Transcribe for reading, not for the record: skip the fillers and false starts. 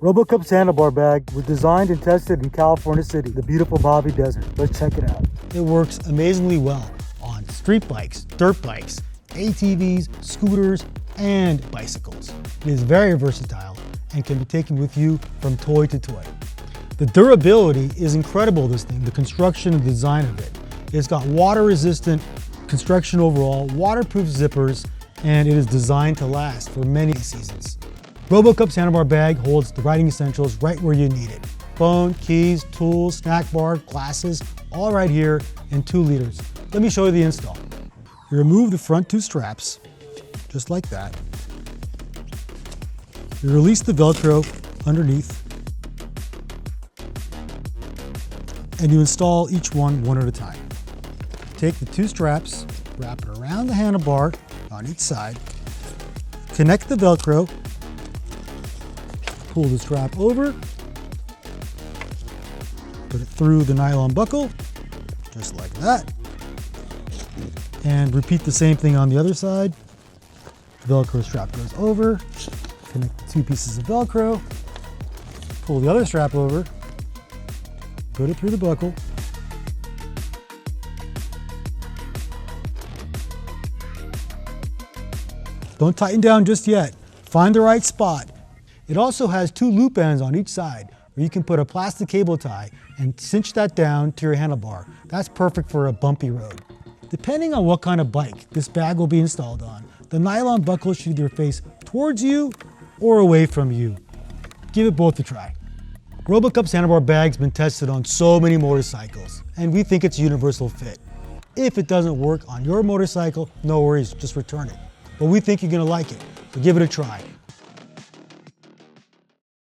RoboCup's handlebar bag was designed and tested in California City, the beautiful Mojave Desert. Let's check it out. It works amazingly well on street bikes, dirt bikes, ATVs, scooters, and bicycles. It is very versatile and can be taken with you from toy to toy. The durability is incredible, this thing, the construction and design of it. It's got water-resistant construction overall, waterproof zippers, and it is designed to last for many seasons. RoboCup's handlebar bag holds the riding essentials right where you need it. Phone, keys, tools, snack bar, glasses, all right here in 2 liters. Let me show you the install. You remove the front 2 straps, just like that. You release the Velcro underneath, and you install each one at a time. Take the 2 straps, wrap it around the handlebar on each side, connect the Velcro, pull the strap over, put it through the nylon buckle, just like that, and repeat the same thing on the other side. The Velcro strap goes over, connect the 2 pieces of Velcro, pull the other strap over, put it through the buckle, don't tighten down just yet. Find the right spot. It also has 2 loop ends on each side where you can put a plastic cable tie and cinch that down to your handlebar. That's perfect for a bumpy road. Depending on what kind of bike this bag will be installed on, the nylon buckle should either face towards you or away from you. Give it both a try. RoboCup's handlebar bag's been tested on so many motorcycles, and we think it's a universal fit. If it doesn't work on your motorcycle, no worries, just return it. But we think you're gonna like it, so give it a try.